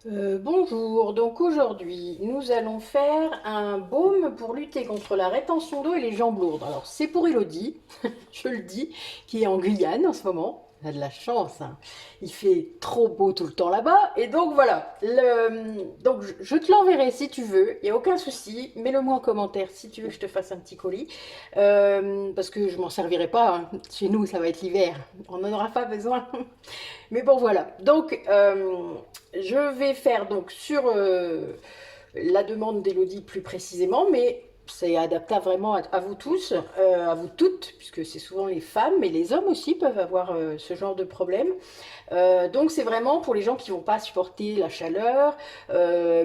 Bonjour, donc aujourd'hui nous allons faire un baume pour lutter contre la rétention d'eau et les jambes lourdes. Alors c'est pour Elodie, je le dis, qui est en Guyane en ce moment. Elle a de la chance, hein. Il fait trop beau tout le temps là-bas. Et donc voilà, donc je te l'enverrai si tu veux, il n'y a aucun souci. Mets-le moi en commentaire si tu veux que je te fasse un petit colis. Parce que je m'en servirai pas, hein. Chez nous ça va être l'hiver, on n'en aura pas besoin. Mais bon voilà, donc je vais faire donc sur la demande d'Elodie plus précisément, mais c'est adaptable vraiment à vous tous, à vous toutes, puisque c'est souvent les femmes, mais les hommes aussi peuvent avoir ce genre de problème. Donc c'est vraiment pour les gens qui vont pas supporter la chaleur,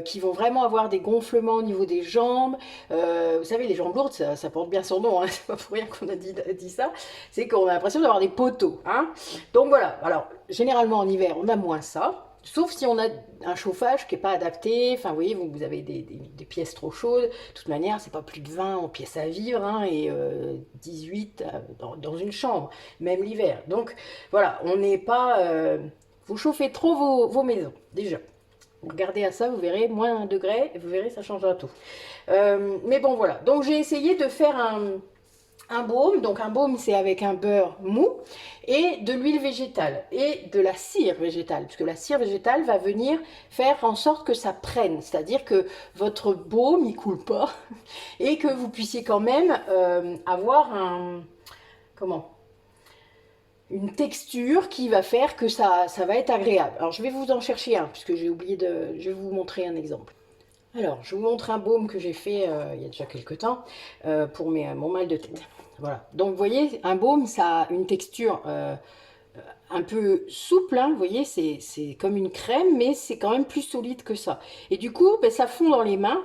qui vont vraiment avoir des gonflements au niveau des jambes. Vous savez, les jambes lourdes, ça porte bien son nom, hein, c'est pas pour rien qu'on a dit ça. C'est qu'on a l'impression d'avoir des poteaux, hein. Donc voilà. Alors généralement en hiver, on a moins ça. Sauf si on a un chauffage qui n'est pas adapté, enfin vous voyez, vous avez des pièces trop chaudes, de toute manière c'est pas plus de 20 en pièces à vivre, hein, et 18 dans une chambre, même l'hiver. Donc voilà, on n'est pas... vous chauffez trop vos maisons, déjà. Regardez à ça, vous verrez, moins 1 degré, et vous verrez, ça changera tout. Mais bon voilà, donc j'ai essayé de faire un baume. Donc un baume, c'est avec un beurre mou et de l'huile végétale et de la cire végétale, puisque la cire végétale va venir faire en sorte que ça prenne, c'est-à-dire que votre baume il coule pas et que vous puissiez quand même avoir comment une texture qui va faire que ça va être agréable. Alors je vais vous en chercher un, puisque j'ai oublié je vais vous montrer un exemple. Alors, je vous montre un baume que j'ai fait il y a déjà quelques temps pour mon mal de tête. Voilà. Donc, vous voyez, un baume, ça a une texture un peu souple, hein, vous voyez, c'est comme une crème, mais c'est quand même plus solide que ça. Et du coup, ben, ça fond dans les mains,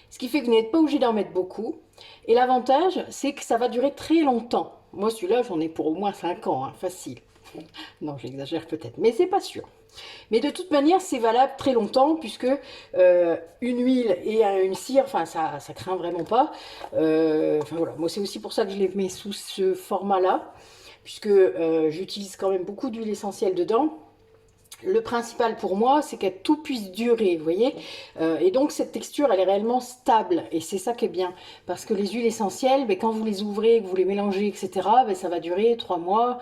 ce qui fait que vous n'êtes pas obligé d'en mettre beaucoup. Et l'avantage, c'est que ça va durer très longtemps. Moi, celui-là, j'en ai pour au moins 5 ans, hein, facile. Non, j'exagère peut-être, mais c'est pas sûr. Mais de toute manière, c'est valable très longtemps puisque une huile et une cire, enfin ça craint vraiment pas. Enfin voilà, moi c'est aussi pour ça que je les mets sous ce format-là, puisque j'utilise quand même beaucoup d'huile essentielle dedans. Le principal pour moi, c'est qu'elle tout puisse durer, vous voyez. Et donc cette texture, elle est réellement stable. Et c'est ça qui est bien. Parce que les huiles essentielles, ben, quand vous les ouvrez, que vous les mélangez, etc., ben, ça va durer 3 mois,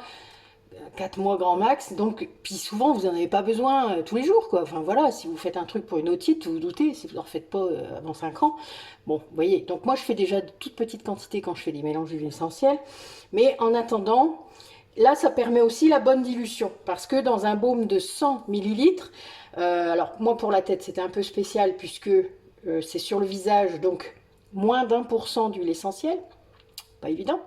4 mois grand max. Donc, puis souvent, vous n'en avez pas besoin tous les jours, quoi. Enfin voilà, si vous faites un truc pour une otite, vous vous doutez, si vous n'en refaites pas avant 5 ans. Bon, vous voyez. Donc moi, je fais déjà de toutes petites quantités quand je fais des mélanges d'huile essentielle. Mais en attendant, là, ça permet aussi la bonne dilution. Parce que dans un baume de 100 millilitres, alors moi pour la tête, c'était un peu spécial puisque c'est sur le visage, donc moins d'1% d'huile essentielle. Pas évident.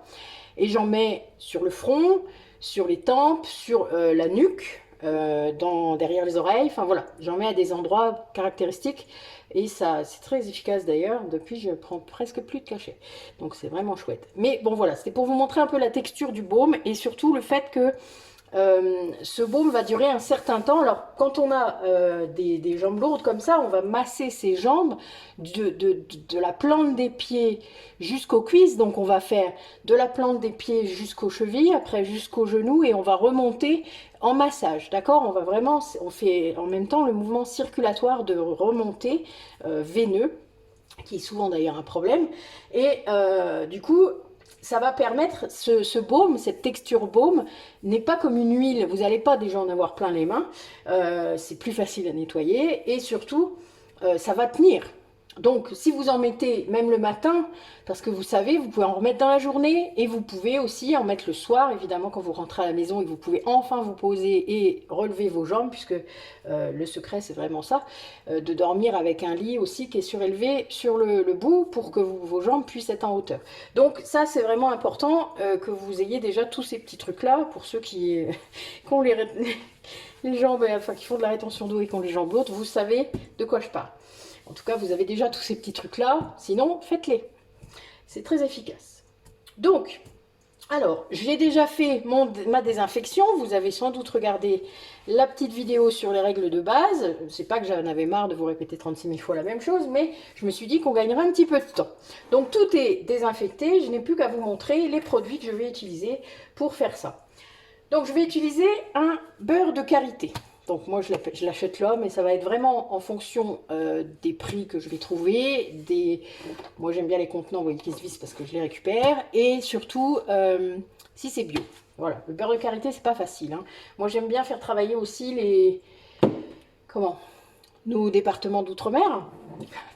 Et j'en mets sur le front, sur les tempes, sur la nuque, derrière les oreilles. Enfin voilà, j'en mets à des endroits caractéristiques. Et ça, c'est très efficace d'ailleurs. Depuis, je prends presque plus de cachet. Donc c'est vraiment chouette. Mais bon voilà, c'était pour vous montrer un peu la texture du baume et surtout le fait que ce baume va durer un certain temps. Alors, quand on a des jambes lourdes comme ça, on va masser ses jambes de la plante des pieds jusqu'aux cuisses. Donc, on va faire de la plante des pieds jusqu'aux chevilles, après jusqu'aux genoux, et on va remonter en massage. D'accord? On fait en même temps le mouvement circulatoire de remontée veineux, qui est souvent d'ailleurs un problème. Et du coup, ça va permettre, ce baume, cette texture baume, n'est pas comme une huile. Vous n'allez pas déjà en avoir plein les mains. C'est plus facile à nettoyer. Et surtout, ça va tenir. Donc, si vous en mettez même le matin, parce que vous savez, vous pouvez en remettre dans la journée et vous pouvez aussi en mettre le soir, évidemment, quand vous rentrez à la maison et que vous pouvez enfin vous poser et relever vos jambes, puisque le secret, c'est vraiment ça, de dormir avec un lit aussi qui est surélevé sur le bout pour que vos jambes puissent être en hauteur. Donc, ça, c'est vraiment important que vous ayez déjà tous ces petits trucs-là pour ceux qui ont les jambes, enfin, qui font de la rétention d'eau et qui ont les jambes lourdes, vous savez de quoi je parle. En tout cas, vous avez déjà tous ces petits trucs-là. Sinon, faites-les. C'est très efficace. Donc, alors, j'ai déjà fait ma désinfection. Vous avez sans doute regardé la petite vidéo sur les règles de base. C'est pas que j'en avais marre de vous répéter 36 000 fois la même chose, mais je me suis dit qu'on gagnerait un petit peu de temps. Donc, tout est désinfecté. Je n'ai plus qu'à vous montrer les produits que je vais utiliser pour faire ça. Donc, je vais utiliser un beurre de karité. Donc moi je l'achète là, mais ça va être vraiment en fonction des prix que je vais trouver. Moi j'aime bien les contenants, vous voyez, qui se vissent parce que je les récupère. Et surtout, si c'est bio. Voilà, le beurre de karité, c'est pas facile, hein. Moi j'aime bien faire travailler aussi nos départements d'outre-mer.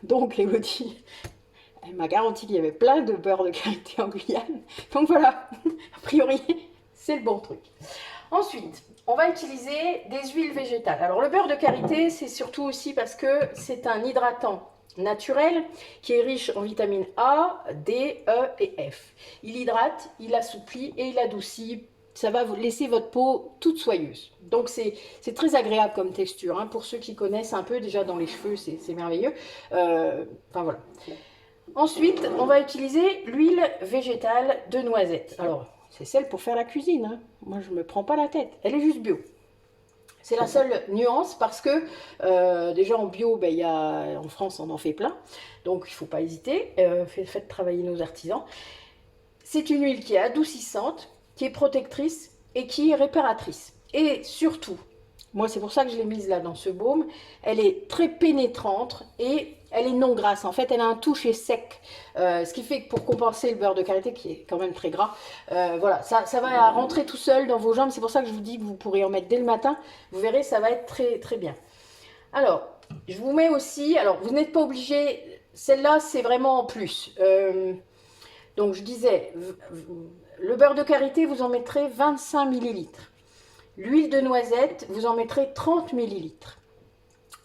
Donc Elodie, elle m'a garanti qu'il y avait plein de beurre de karité en Guyane. Donc voilà, a priori, c'est le bon truc. Ensuite, on va utiliser des huiles végétales. Alors le beurre de karité, c'est surtout aussi parce que c'est un hydratant naturel qui est riche en vitamines A, D, E et F. Il hydrate, il assouplit et il adoucit. Ça va vous laisser votre peau toute soyeuse. Donc c'est très agréable comme texture, hein. Pour ceux qui connaissent un peu, déjà dans les cheveux, c'est merveilleux. Enfin voilà. Ensuite, on va utiliser l'huile végétale de noisette. Alors, c'est celle pour faire la cuisine, hein. Moi, je ne me prends pas la tête. Elle est juste bio. C'est la seule nuance parce que déjà en bio, ben, en France, on en fait plein. Donc, il ne faut pas hésiter. Faites travailler nos artisans. C'est une huile qui est adoucissante, qui est protectrice et qui est réparatrice. Et surtout, moi, c'est pour ça que je l'ai mise là dans ce baume, elle est très pénétrante et elle est non grasse. En fait, elle a un toucher sec. Ce qui fait que pour compenser le beurre de karité, qui est quand même très gras, voilà, ça va rentrer tout seul dans vos jambes. C'est pour ça que je vous dis que vous pourrez en mettre dès le matin. Vous verrez, ça va être très, très bien. Alors, je vous mets aussi... Alors, vous n'êtes pas obligé... Celle-là, c'est vraiment en plus. Donc, je disais, le beurre de karité, vous en mettrez 25 millilitres. L'huile de noisette, vous en mettrez 30 millilitres.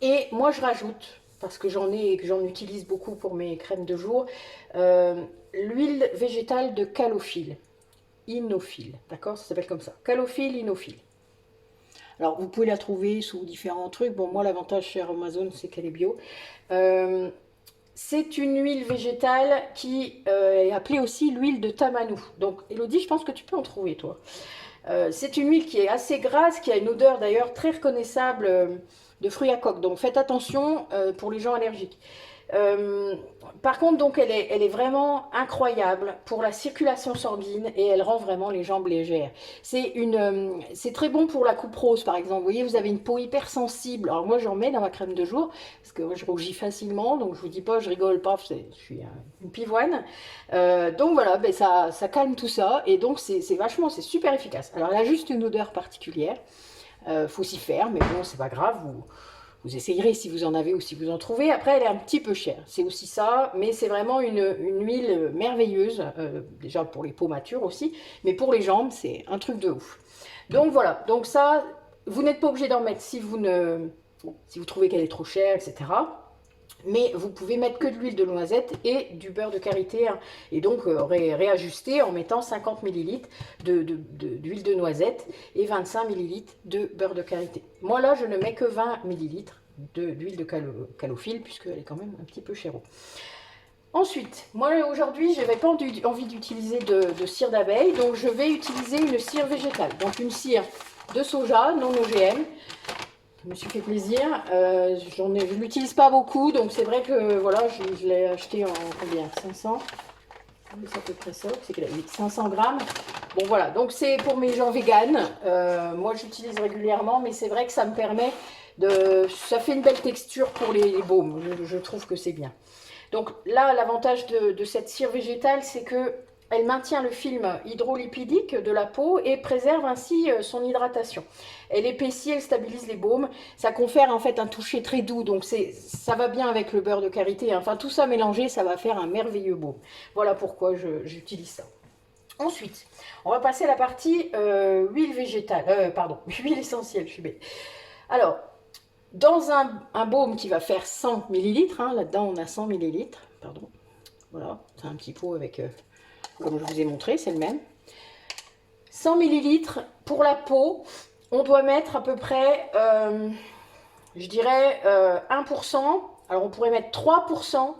Et moi, je rajoute, parce que j'en ai et que j'en utilise beaucoup pour mes crèmes de jour, l'huile végétale de calophylle, inophile, d'accord? Ça s'appelle comme ça, calophylle, inophile. Alors, vous pouvez la trouver sous différents trucs. Bon, moi, l'avantage chez Amazon, c'est qu'elle est bio. C'est une huile végétale qui est appelée aussi l'huile de tamanou. Donc, Elodie, je pense que tu peux en trouver, toi. C'est une huile qui est assez grasse, qui a une odeur d'ailleurs très reconnaissable de fruits à coque. Donc faites attention pour les gens allergiques. Par contre, donc elle est vraiment incroyable pour la circulation sanguine et elle rend vraiment les jambes légères. C'est très bon pour la coupe rose par exemple. Vous voyez, vous avez une peau hypersensible. Alors moi j'en mets dans ma crème de jour parce que moi, je rougis facilement. Donc je vous dis pas, je rigole pas, je suis une pivoine. Donc voilà, ben ça calme tout ça et donc c'est vachement, c'est super efficace. Alors elle a juste une odeur particulière. Faut s'y faire, mais bon, c'est pas grave. Vous essayerez si vous en avez ou si vous en trouvez. Après, elle est un petit peu chère. C'est aussi ça, mais c'est vraiment une huile merveilleuse. Déjà pour les peaux matures aussi, mais pour les jambes, c'est un truc de ouf. Donc voilà, donc ça, vous n'êtes pas obligé d'en mettre si vous trouvez qu'elle est trop chère, etc. Mais vous pouvez mettre que de l'huile de noisette et du beurre de karité, hein, et donc réajuster en mettant 50 ml d'huile de noisette et 25 ml de beurre de karité. Moi là, je ne mets que 20 ml d'huile de calophylle puisqu'elle est quand même un petit peu chère. Ensuite, moi aujourd'hui, je n'avais pas envie d'utiliser de cire d'abeille, donc je vais utiliser une cire végétale, donc une cire de soja non OGM. Je me suis fait plaisir, je ne l'utilise pas beaucoup, donc c'est vrai que voilà, je l'ai acheté en combien, 500, c'est à peu près ça, c'est qu'elle a 500 grammes. Bon voilà, donc c'est pour mes gens véganes, moi j'utilise régulièrement, mais c'est vrai que ça me permet ça fait une belle texture pour les baumes, je trouve que c'est bien. Donc là, l'avantage de cette cire végétale, c'est que elle maintient le film hydrolipidique de la peau et préserve ainsi son hydratation. Elle épaissit, elle stabilise les baumes. Ça confère en fait un toucher très doux. Donc ça va bien avec le beurre de karité. Enfin, tout ça mélangé, ça va faire un merveilleux baume. Voilà pourquoi j'utilise ça. Ensuite, on va passer à la partie huile végétale. Huile essentielle, je suis bête. Alors, dans un baume qui va faire 100 ml, hein, là-dedans on a 100 ml, pardon. Voilà, c'est un petit pot avec... comme je vous ai montré, c'est le même. 100 ml pour la peau, on doit mettre à peu près, je dirais 1%. Alors on pourrait mettre 3%.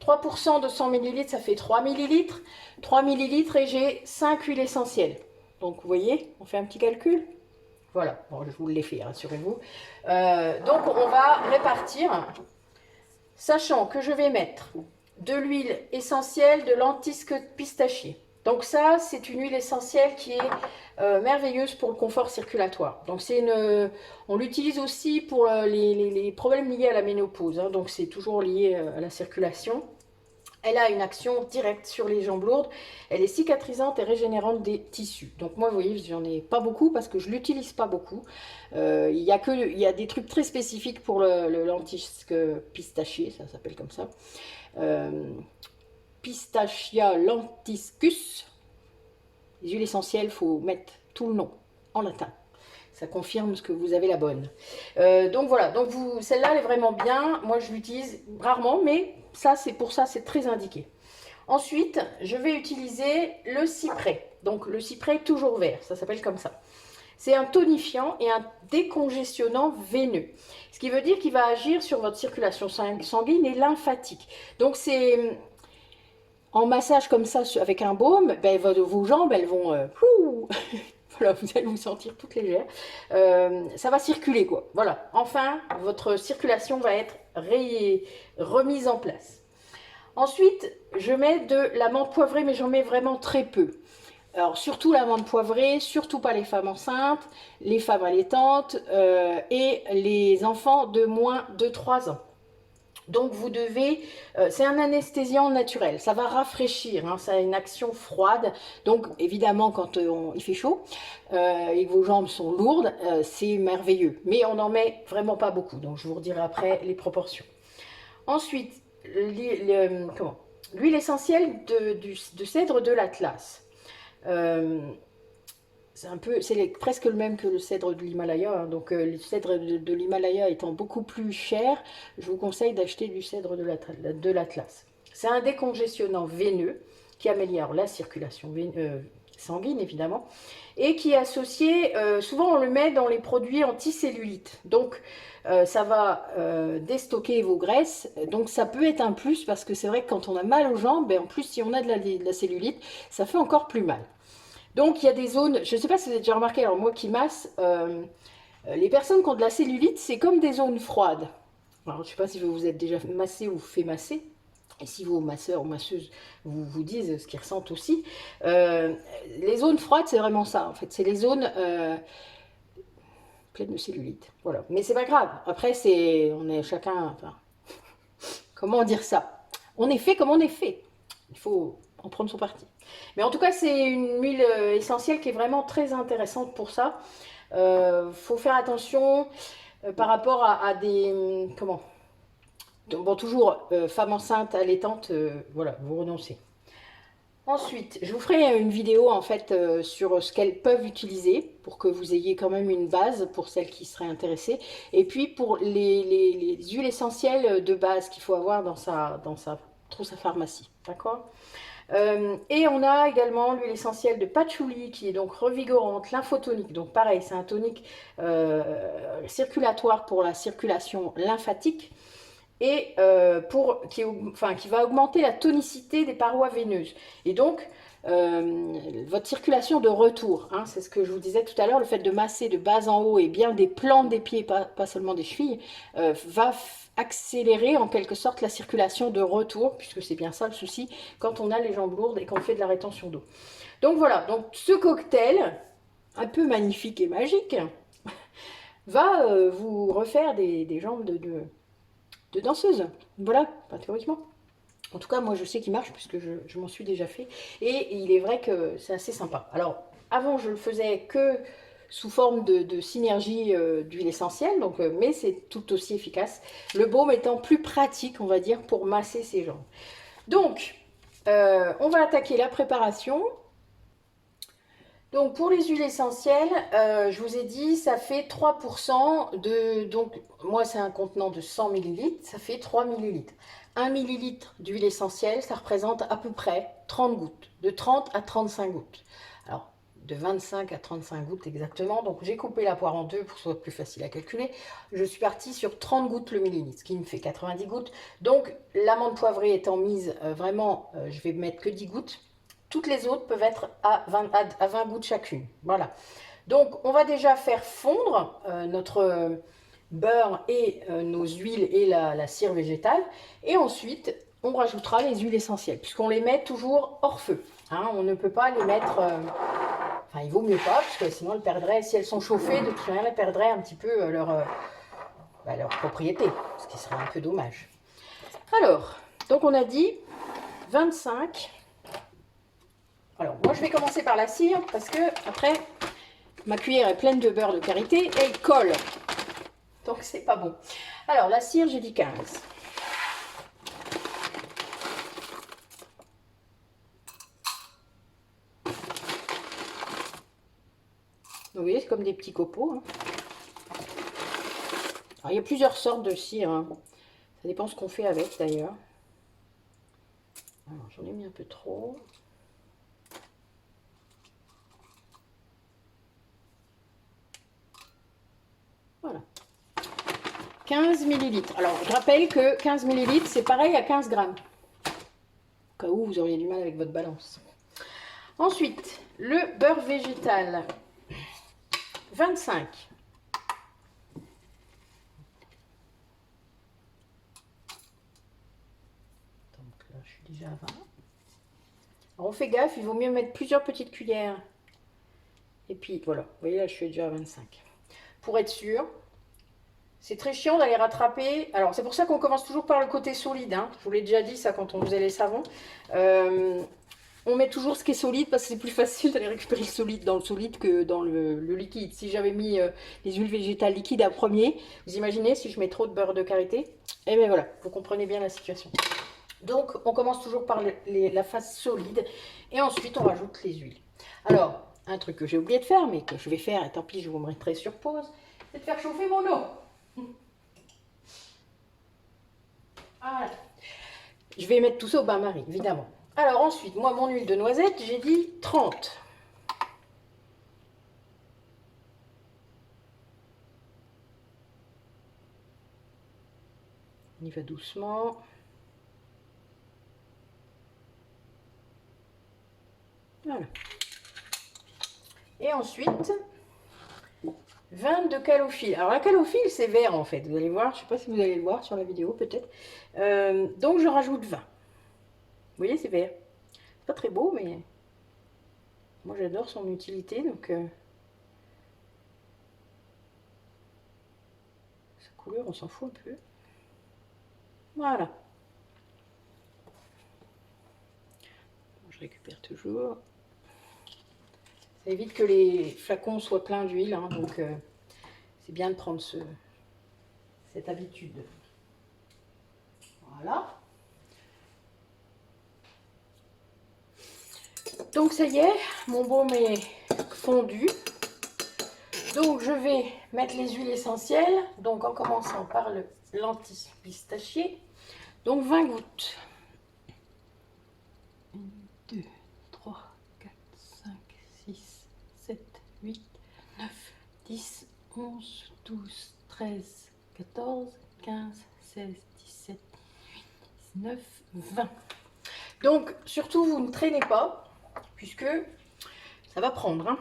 3% de 100 ml, ça fait 3 ml. 3 ml et j'ai 5 huiles essentielles. Donc vous voyez, on fait un petit calcul. Voilà, bon, je vous l'ai fait, rassurez-vous. Donc on va répartir, sachant que je vais mettre de l'huile essentielle de lentisque pistachier. Donc ça, c'est une huile essentielle qui est merveilleuse pour le confort circulatoire. Donc on l'utilise aussi pour les problèmes liés à la ménopause, hein. Donc c'est toujours lié à la circulation. Elle a une action directe sur les jambes lourdes. Elle est cicatrisante et régénérante des tissus. Donc moi, vous voyez, j'en ai pas beaucoup parce que je l'utilise pas beaucoup. Il y a des trucs très spécifiques pour le lentisque pistachier, ça s'appelle comme ça. Pistachia lentiscus. Les huiles essentielles, il faut mettre tout le nom en latin. Ça confirme que vous avez la bonne. Donc voilà, donc celle-là, elle est vraiment bien. Moi, je l'utilise rarement, mais ça, c'est pour ça, c'est très indiqué. Ensuite, je vais utiliser le cyprès. Donc le cyprès toujours vert, ça s'appelle comme ça. C'est un tonifiant et un décongestionnant veineux. Ce qui veut dire qu'il va agir sur votre circulation sanguine et lymphatique. Donc c'est en massage comme ça avec un baume, ben, vos jambes, elles vont... voilà, vous allez vous sentir toute légère. Ça va circuler, quoi. Voilà. Enfin, votre circulation va être remise en place. Ensuite, je mets de la menthe poivrée, mais j'en mets vraiment très peu. Alors, surtout la menthe poivrée, surtout pas les femmes enceintes, les femmes allaitantes et les enfants de moins de 3 ans. Donc vous devez, c'est un anesthésiant naturel, ça va rafraîchir, hein, ça a une action froide. Donc évidemment quand il fait chaud et que vos jambes sont lourdes, c'est merveilleux. Mais on n'en met vraiment pas beaucoup, donc je vous redirai après les proportions. Ensuite, l'huile essentielle de cèdre de l'Atlas. C'est presque le même que le cèdre de l'Himalaya, hein. Donc le cèdre de l'Himalaya étant beaucoup plus cher, je vous conseille d'acheter du cèdre de l'Atlas. C'est un décongestionnant veineux qui améliore la circulation sanguine évidemment et qui est associé, souvent on le met dans les produits anticellulites. Donc ça va déstocker vos graisses, donc ça peut être un plus parce que c'est vrai que quand on a mal aux jambes, ben, en plus si on a de la cellulite, ça fait encore plus mal. Donc il y a des zones, je ne sais pas si vous avez déjà remarqué, alors moi qui masse, les personnes qui ont de la cellulite, c'est comme des zones froides. Alors je ne sais pas si vous vous êtes déjà massé ou fait masser, et si vos masseurs ou masseuses vous disent ce qu'ils ressentent aussi. Les zones froides, c'est vraiment ça en fait, c'est les zones pleines de cellulite. Voilà, mais c'est pas grave, après on est chacun, enfin, comment dire ça? On est fait comme on est fait, il faut en prendre son parti. Mais en tout cas, c'est une huile essentielle qui est vraiment très intéressante pour ça. Faut faire attention par rapport à des... Comment? Bon, toujours, femme enceinte, allaitante, voilà, vous renoncez. Ensuite, je vous ferai une vidéo en fait sur ce qu'elles peuvent utiliser pour que vous ayez quand même une base pour celles qui seraient intéressées. Et puis pour les huiles essentielles de base qu'il faut avoir dans sa trousse à pharmacie. D'accord? Et on a également l'huile essentielle de patchouli qui est donc revigorante, lymphotonique. Donc pareil, c'est un tonique circulatoire pour la circulation lymphatique et qui va augmenter la tonicité des parois veineuses. Et donc, votre circulation de retour, hein, c'est ce que je vous disais tout à l'heure, le fait de masser de bas en haut et bien des plantes des pieds, pas seulement des chevilles, va accélérer en quelque sorte la circulation de retour, puisque c'est bien ça le souci quand on a les jambes lourdes et qu'on fait de la rétention d'eau. Donc voilà, donc ce cocktail, un peu magnifique et magique, va vous refaire des jambes de danseuse. Voilà, pas théoriquement. En tout cas, moi, je sais qu'il marche puisque je m'en suis déjà fait. Et il est vrai que c'est assez sympa. Alors, avant, je le faisais que sous forme de synergie d'huile essentielle, donc, mais c'est tout aussi efficace. Le baume étant plus pratique, on va dire, pour masser ses jambes. Donc, on va attaquer la préparation. Donc pour les huiles essentielles, je vous ai dit, ça fait 3% de... Donc moi c'est un contenant de 100 ml, ça fait 3 ml. 1 ml d'huile essentielle, ça représente à peu près 30 gouttes, de 30 à 35 gouttes. Alors de 25 à 35 gouttes exactement, donc j'ai coupé la poire en deux pour que ce soit plus facile à calculer. Je suis partie sur 30 gouttes le millilitre, ce qui me fait 90 gouttes. Donc l'amande poivrée étant mise vraiment, je vais mettre que 10 gouttes. Toutes les autres peuvent être à 20 gouttes chacune. Voilà. Donc, on va déjà faire fondre notre beurre et nos huiles et la cire végétale. Et ensuite, on rajoutera les huiles essentielles, puisqu'on les met toujours hors feu. Hein, on ne peut pas les mettre... enfin, il vaut mieux pas, parce que sinon elles perdraient, si elles sont chauffées, de toute manière, elles perdraient un petit peu leur propriété, ce qui serait un peu dommage. Alors, donc on a dit 25. Alors, moi je vais commencer par la cire, parce que après, ma cuillère est pleine de beurre de karité et il colle. Donc c'est pas bon. Alors, la cire, j'ai dit 15. Vous voyez, c'est comme des petits copeaux. Hein. Alors, il y a plusieurs sortes de cire. Hein. Ça dépend ce qu'on fait avec d'ailleurs. Alors, j'en ai mis un peu trop. Voilà. 15 millilitres. Alors, je rappelle que 15 millilitres, c'est pareil à 15 grammes. Au cas où vous auriez du mal avec votre balance. Ensuite, le beurre végétal. 25. Donc là, je suis déjà à 20. Alors, on fait gaffe, il vaut mieux mettre plusieurs petites cuillères. Et puis, voilà. Vous voyez, là, je suis déjà à 25. Pour être sûr. C'est très chiant d'aller rattraper. Alors, c'est pour ça qu'on commence toujours par le côté solide. Hein. Je vous l'ai déjà dit, ça, quand on faisait les savons. On met toujours ce qui est solide parce que c'est plus facile d'aller récupérer le solide dans le solide que dans le liquide. Si j'avais mis les huiles végétales liquides à premier, vous imaginez si je mets trop de beurre de karité? Et bien voilà, vous comprenez bien la situation. Donc, on commence toujours par la face solide et ensuite on rajoute les huiles. Alors, un truc que j'ai oublié de faire, mais que je vais faire, et tant pis, je vous mettrai sur pause, c'est de faire chauffer mon eau. Voilà. Je vais mettre tout ça au bain-marie, évidemment. Alors ensuite, moi, mon huile de noisette, j'ai dit 30. On y va doucement. Voilà. Et ensuite, 20 de calophylle. Alors la calophylle, c'est vert en fait. Vous allez voir, je ne sais pas si vous allez le voir sur la vidéo peut-être. Donc je rajoute 20. Vous voyez, c'est vert. C'est pas très beau, mais moi j'adore son utilité. Donc sa couleur, on s'en fout un peu. Voilà. Je récupère toujours. Ça évite que les flacons soient pleins d'huile, hein, donc c'est bien de prendre cette habitude. Voilà. Donc ça y est, mon baume est fondu. Donc je vais mettre les huiles essentielles, donc en commençant par le l'anti-pistachier. Donc 20 gouttes. 1, 2, 3, 4, 5, 6, 7, 8, 9, 10, 11, 12, 13, 14, 15, 16, 17, 18, 19, 20. Donc surtout vous ne traînez pas, puisque ça va prendre. Hein.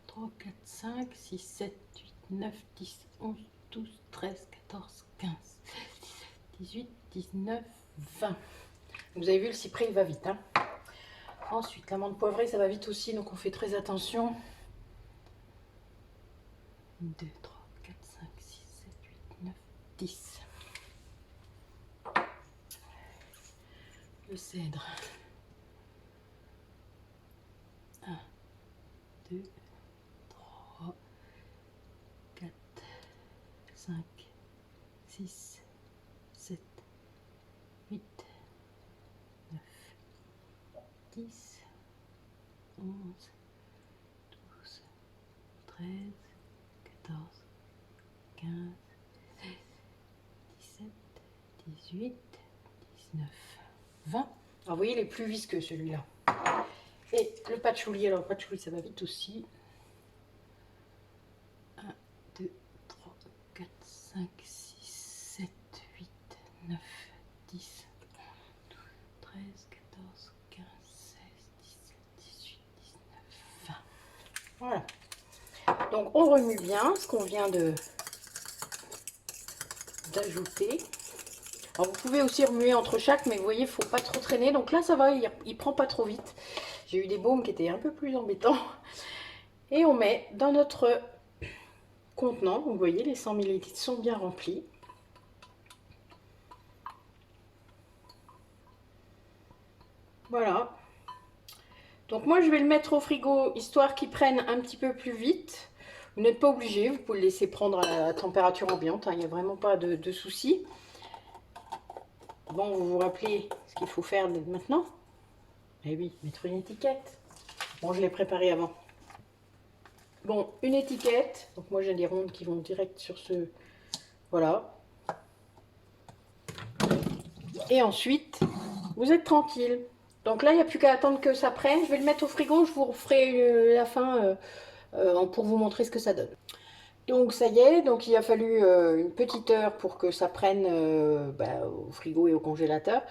3, 4, 5, 6, 7, 8, 9, 10, 11, 12, 13, 14, 15, 16, 17, 18, 19, 20. Vous avez vu, le cyprès, il va vite. Hein. Ensuite, l'amande poivrée, ça va vite aussi, donc on fait très attention. 2, 3, 4, 5, 6, 7, 8, 9, 10. Le cèdre. 1, 2, 3, 4, 5, 6, 7, 8, 9, 10, 11, 12, 13, 14, 15, 16, 17, 18, 19, 20. Alors vous voyez, il est plus visqueux celui-là. Et le patchouli, alors le patchouli ça va vite aussi. 1, 2, 3, 4, 5, 6, 7, 8, 9, 10, 12, 13, 14, 15, 16, 17, 18, 19, 20. Voilà. Donc on remue bien ce qu'on vient d'ajouter. Alors vous pouvez aussi remuer entre chaque, mais vous voyez, il ne faut pas trop traîner. Donc là, ça va, il prend pas trop vite. J'ai eu des baumes qui étaient un peu plus embêtants. Et on met dans notre contenant, vous voyez, les 100 ml sont bien remplis. Voilà. Donc moi, je vais le mettre au frigo, histoire qu'il prenne un petit peu plus vite. Vous n'êtes pas obligé, vous pouvez le laisser prendre à la température ambiante, hein, il n'y a vraiment pas de souci. Bon, vous vous rappelez ce qu'il faut faire maintenant? Eh oui, mettre une étiquette. Bon, je l'ai préparé avant. Bon, une étiquette. Donc moi, j'ai des rondes qui vont direct sur ce... Voilà. Et ensuite, vous êtes tranquille. Donc là, il n'y a plus qu'à attendre que ça prenne. Je vais le mettre au frigo, je vous referai la fin pour vous montrer ce que ça donne. Donc ça y est, donc il a fallu une petite heure pour que ça prenne au frigo et au congélateur.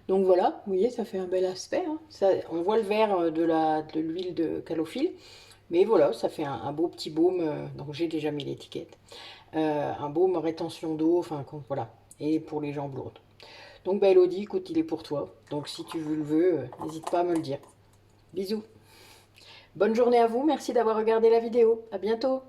Donc voilà, vous voyez, ça fait un bel aspect, hein. Ça, on voit le vert de l'huile de calophylle. Mais voilà, ça fait un beau petit baume. Donc j'ai déjà mis l'étiquette. Un baume rétention d'eau, enfin voilà. Et pour les jambes lourdes. Donc Elodie, écoute, il est pour toi. Donc si tu le veux, n'hésite pas à me le dire. Bisous. Bonne journée à vous, merci d'avoir regardé la vidéo. À bientôt.